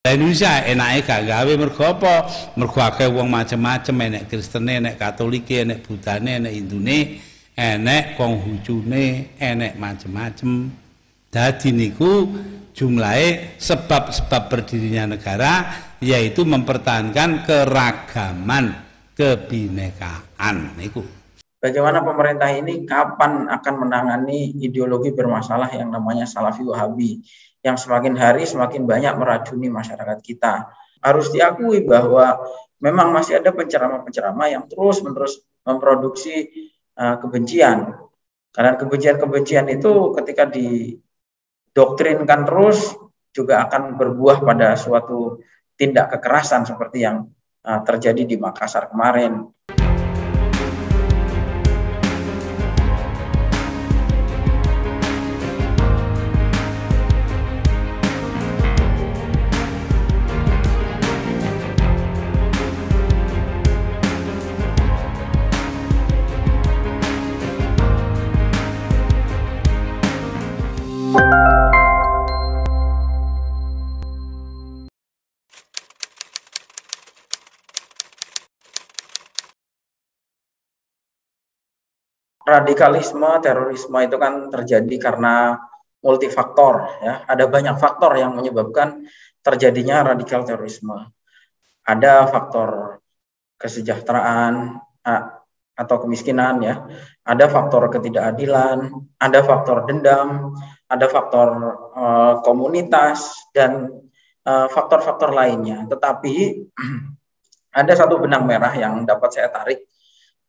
Indonesia enake gak gawe mergo apa? Mergo akeh wong macem-macem, enek Kristene, enek Katolike, enek Budane, enek Hindune, enek Konghucune, enek macem-macem. Dadi niku jumlahe sebab-sebab berdirinya negara yaitu mempertahankan keragaman, kebinekaan niku. Bagaimana pemerintah ini kapan akan menangani ideologi bermasalah yang namanya Salafi Wahabi yang semakin hari semakin banyak meracuni masyarakat kita. Harus diakui bahwa memang masih ada penceramah-penceramah yang terus-menerus memproduksi kebencian. Karena kebencian-kebencian itu ketika didoktrinkan terus juga akan berbuah pada suatu tindak kekerasan seperti yang terjadi di Makassar kemarin. Radikalisme, terorisme itu kan terjadi karena multifaktor, ya. Ada banyak faktor yang menyebabkan terjadinya radikal terorisme. Ada faktor kesejahteraan atau kemiskinan, ya. Ada faktor ketidakadilan, ada faktor dendam, ada faktor komunitas dan faktor-faktor lainnya. Tetapi ada satu benang merah yang dapat saya tarik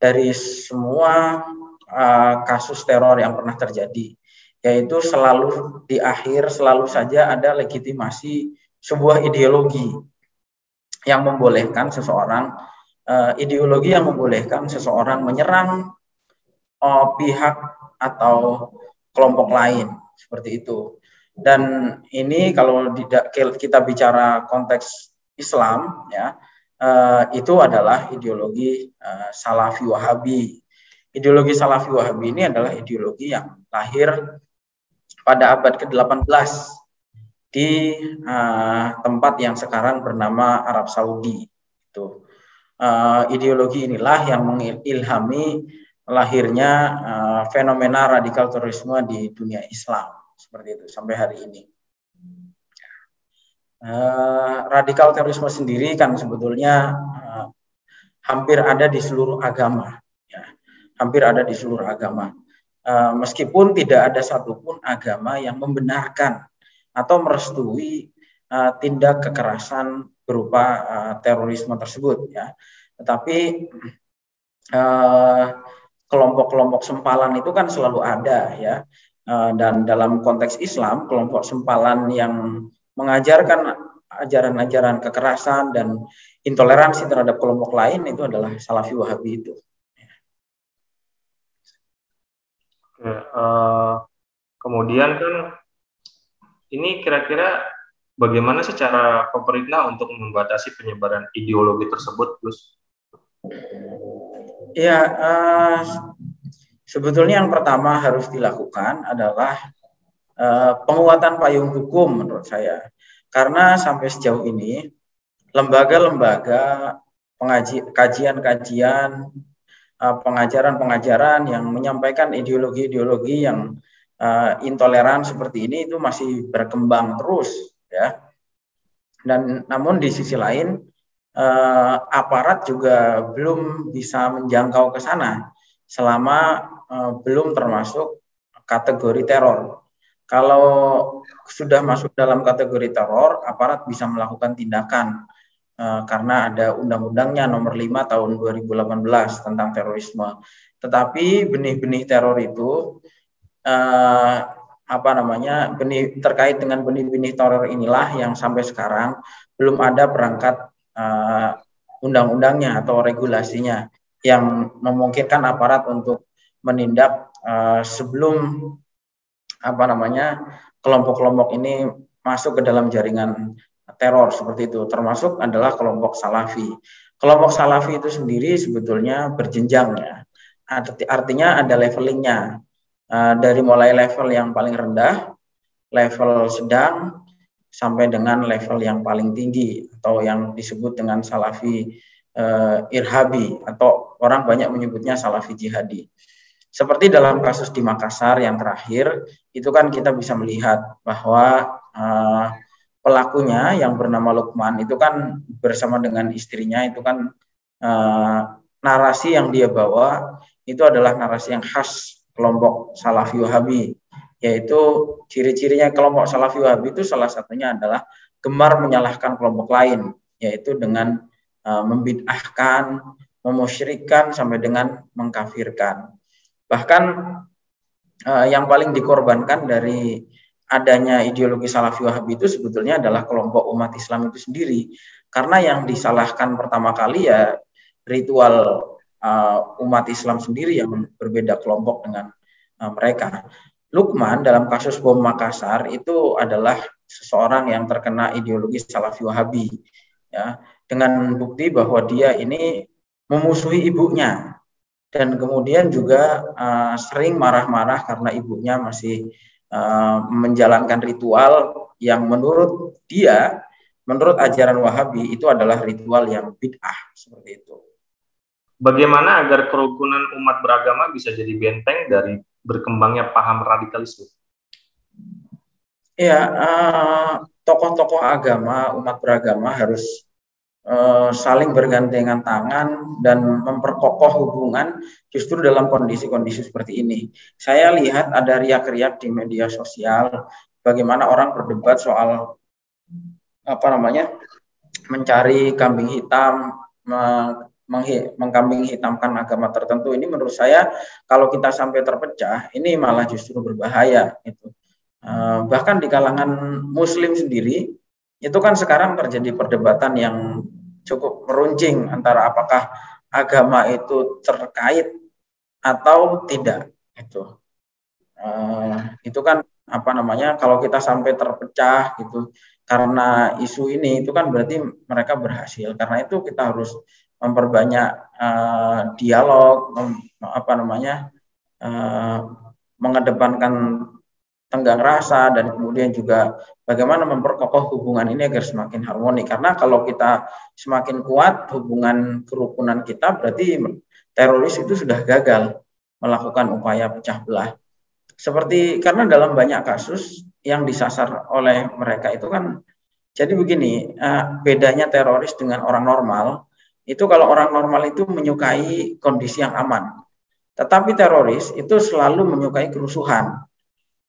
dari semua kasus teror yang pernah terjadi, yaitu selalu di akhir selalu saja ada legitimasi sebuah ideologi yang membolehkan seseorang menyerang pihak atau kelompok lain seperti itu. Dan ini kalau kita bicara konteks Islam, ya, itu adalah ideologi Salafi Wahabi. Ideologi Salafi Wahabi ini adalah ideologi yang lahir pada abad ke-18 di tempat yang sekarang bernama Arab Saudi. Itu ideologi inilah yang mengilhami lahirnya fenomena radikal terorisme di dunia Islam seperti itu sampai hari ini. Radikal terorisme sendiri kan sebetulnya hampir ada di seluruh agama. Hampir ada di seluruh agama. Meskipun tidak ada satupun agama yang membenarkan atau merestui tindak kekerasan berupa terorisme tersebut, ya. Tetapi kelompok-kelompok sempalan itu kan selalu ada, ya. Dan dalam konteks Islam, kelompok sempalan yang mengajarkan ajaran-ajaran kekerasan dan intoleransi terhadap kelompok lain itu adalah Salafi Wahabi itu. Kemudian kan ini kira-kira bagaimana secara pemerintah untuk membatasi penyebaran ideologi tersebut, Gus? Ya, sebetulnya yang pertama harus dilakukan adalah penguatan payung hukum menurut saya. Karena sampai sejauh ini lembaga-lembaga kajian-kajian pengajaran-pengajaran yang menyampaikan ideologi-ideologi yang intoleran seperti ini itu masih berkembang terus, ya. Dan namun di sisi lain aparat juga belum bisa menjangkau ke sana selama belum termasuk kategori teror. Kalau sudah masuk dalam kategori teror, aparat bisa melakukan tindakan. Karena ada undang-undangnya nomor 5 tahun 2018 tentang terorisme. Tetapi benih-benih teror itu terkait dengan benih-benih teror inilah yang sampai sekarang belum ada perangkat undang-undangnya atau regulasinya yang memungkinkan aparat untuk menindak sebelum kelompok-kelompok ini masuk ke dalam jaringan teror seperti itu, termasuk adalah kelompok Salafi. Kelompok Salafi itu sendiri sebetulnya berjenjang, ya. Artinya ada levelingnya, dari mulai level yang paling rendah, level sedang, sampai dengan level yang paling tinggi atau yang disebut dengan salafi irhabi, atau orang banyak menyebutnya salafi jihadi. Seperti dalam kasus di Makassar yang terakhir, itu kan kita bisa melihat bahwa pelakunya yang bernama Lukman itu kan bersama dengan istrinya, itu kan narasi yang dia bawa itu adalah narasi yang khas kelompok Salafi Wahabi, yaitu ciri-cirinya kelompok Salafi Wahabi itu salah satunya adalah gemar menyalahkan kelompok lain, yaitu dengan membid'ahkan, memusyrikkan sampai dengan mengkafirkan. Bahkan yang paling dikorbankan dari adanya ideologi Salafi Wahabi itu sebetulnya adalah kelompok umat Islam itu sendiri, karena yang disalahkan pertama kali ya ritual umat Islam sendiri yang berbeda kelompok dengan mereka. Lukman dalam kasus bom Makassar itu adalah seseorang yang terkena ideologi Salafi Wahabi, ya, dengan bukti bahwa dia ini memusuhi ibunya dan kemudian juga sering marah-marah karena ibunya masih menjalankan ritual yang menurut dia, menurut ajaran Wahabi itu adalah ritual yang bid'ah, seperti itu. Bagaimana agar kerukunan umat beragama bisa jadi benteng dari berkembangnya paham radikalisme? Ya, tokoh-tokoh agama, umat beragama harus saling bergandengan tangan dan memperkokoh hubungan justru dalam kondisi-kondisi seperti ini. Saya lihat ada riak-riak di media sosial bagaimana orang berdebat soal mencari kambing hitam, mengkambing hitamkan agama tertentu. Ini menurut saya kalau kita sampai terpecah, ini malah justru berbahaya. Gitu. Bahkan di kalangan Muslim sendiri, itu kan sekarang terjadi perdebatan yang cukup meruncing antara apakah agama itu terkait atau tidak. Itu kan kalau kita sampai terpecah gitu karena isu ini, itu kan berarti mereka berhasil. Karena itu kita harus memperbanyak dialog, mengedepankan tenggang rasa, dan kemudian juga bagaimana memperkokoh hubungan ini agar semakin harmoni. Karena kalau kita semakin kuat hubungan kerukunan kita, berarti teroris itu sudah gagal melakukan upaya pecah belah. Karena dalam banyak kasus yang disasar oleh mereka itu kan, jadi begini, bedanya teroris dengan orang normal, itu kalau orang normal itu menyukai kondisi yang aman. Tetapi teroris itu selalu menyukai kerusuhan.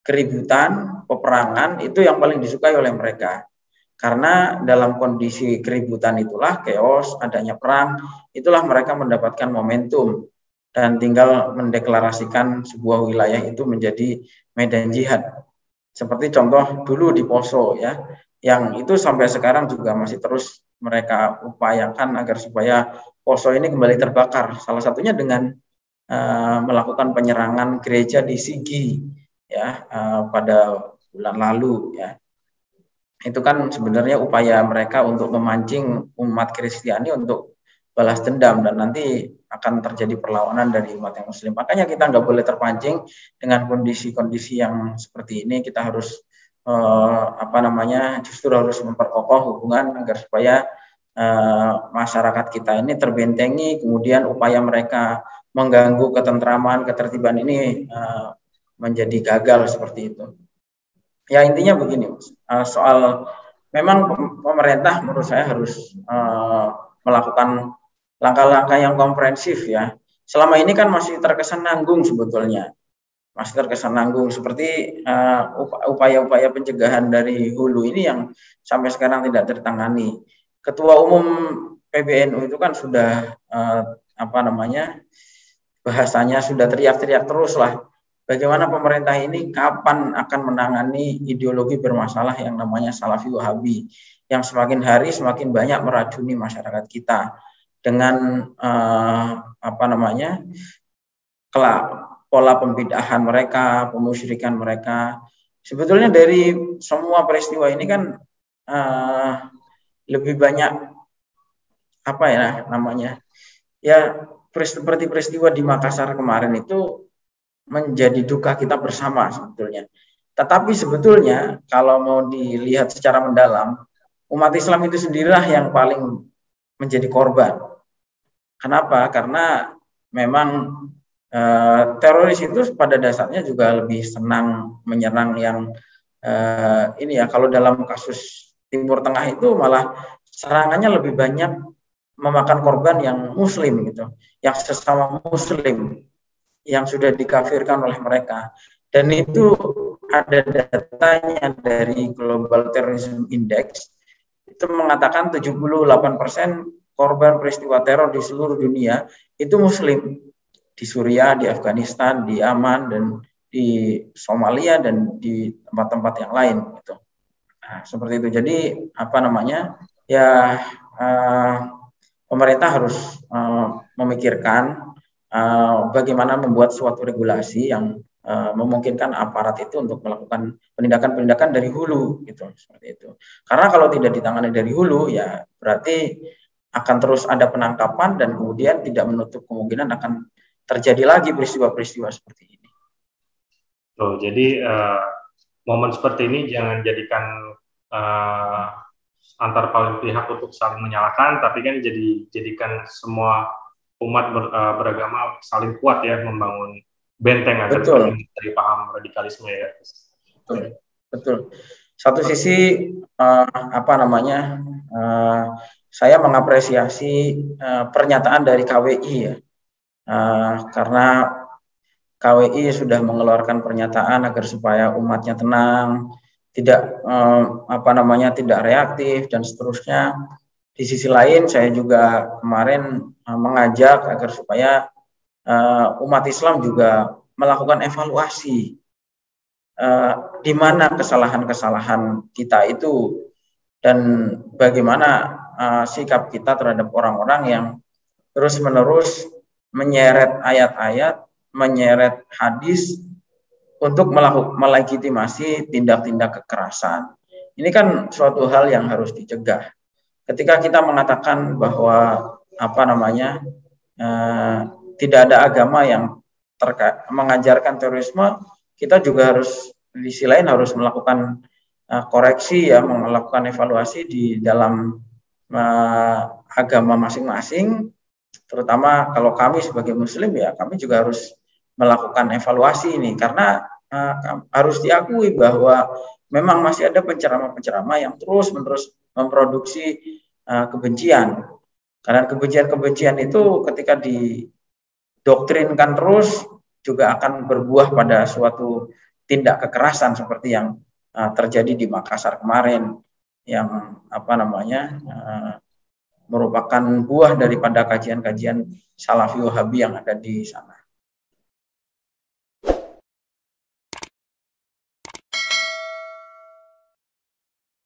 Keributan, peperangan itu yang paling disukai oleh mereka. Karena dalam kondisi keributan itulah, chaos, adanya perang, itulah mereka mendapatkan momentum dan tinggal mendeklarasikan sebuah wilayah itu menjadi medan jihad. Seperti contoh dulu di Poso, ya, yang itu sampai sekarang juga masih terus mereka upayakan agar supaya Poso ini kembali terbakar. Salah satunya dengan melakukan penyerangan gereja di Sigi, ya, pada bulan lalu, ya. Itu kan sebenarnya upaya mereka untuk memancing umat Kristiani untuk balas dendam, dan nanti akan terjadi perlawanan dari umat yang Muslim. Makanya kita nggak boleh terpancing dengan kondisi-kondisi yang seperti ini. Kita harus justru harus memperkokoh hubungan agar supaya masyarakat kita ini terbentengi. Kemudian upaya mereka mengganggu ketentraman, ketertiban ini menjadi gagal seperti itu. Ya, intinya begini, soal memang pemerintah menurut saya harus melakukan langkah-langkah yang komprehensif, ya. Selama ini kan masih terkesan nanggung sebetulnya. Masih terkesan nanggung, seperti upaya-upaya pencegahan dari hulu ini yang sampai sekarang tidak tertangani. Ketua Umum PBNU itu kan sudah bahasanya sudah teriak-teriak terus lah. Bagaimana pemerintah ini kapan akan menangani ideologi bermasalah yang namanya Salafi Wahabi, yang semakin hari semakin banyak meracuni masyarakat kita dengan pola pembid'ahan mereka, pemusyrikan mereka. Sebetulnya dari semua peristiwa ini kan lebih banyak seperti peristiwa di Makassar kemarin itu menjadi duka kita bersama sebetulnya. Tetapi sebetulnya kalau mau dilihat secara mendalam, umat Islam itu sendirilah yang paling menjadi korban. Kenapa? Karena memang teroris itu pada dasarnya juga lebih senang menyerang yang ini ya, kalau dalam kasus Timur Tengah itu malah serangannya lebih banyak memakan korban yang muslim gitu, yang sesama muslim yang sudah dikafirkan oleh mereka. Dan itu ada datanya dari Global Terrorism Index, itu mengatakan 78% korban peristiwa teror di seluruh dunia itu muslim. Di Suriah, di Afghanistan, di Yaman, dan di Somalia, dan di tempat-tempat yang lain gitu. Nah, seperti itu. Jadi apa namanya? Ya pemerintah harus memikirkan bagaimana membuat suatu regulasi yang memungkinkan aparat itu untuk melakukan penindakan-penindakan dari hulu gitu, seperti itu. Karena kalau tidak ditangani dari hulu, ya berarti akan terus ada penangkapan dan kemudian tidak menutup kemungkinan akan terjadi lagi peristiwa-peristiwa seperti ini. Jadi momen seperti ini jangan jadikan antar paling pihak untuk saling menyalahkan, tapi kan jadikan semua umat beragama saling kuat ya, membangun benteng agar dari paham radikalisme ya. Betul. Satu sisi saya mengapresiasi pernyataan dari KWI ya, karena KWI sudah mengeluarkan pernyataan agar supaya umatnya tenang, tidak tidak reaktif dan seterusnya. Di sisi lain saya juga kemarin mengajak agar supaya umat Islam juga melakukan evaluasi di mana kesalahan-kesalahan kita itu dan bagaimana sikap kita terhadap orang-orang yang terus-menerus menyeret ayat-ayat, menyeret hadis untuk melegitimasi tindak-tindak kekerasan. Ini kan suatu hal yang harus dicegah. Ketika kita mengatakan bahwa tidak ada agama yang mengajarkan terorisme, kita juga harus di sisi lain harus melakukan koreksi ya, melakukan evaluasi di dalam agama masing-masing. Terutama kalau kami sebagai muslim ya, kami juga harus melakukan evaluasi ini, karena harus diakui bahwa memang masih ada penceramah-penceramah yang terus-menerus memproduksi kebencian. Karena kebencian-kebencian itu ketika didoktrinkan terus juga akan berbuah pada suatu tindak kekerasan seperti yang terjadi di Makassar kemarin, yang merupakan buah daripada kajian-kajian Salafi Wahabi yang ada di sana.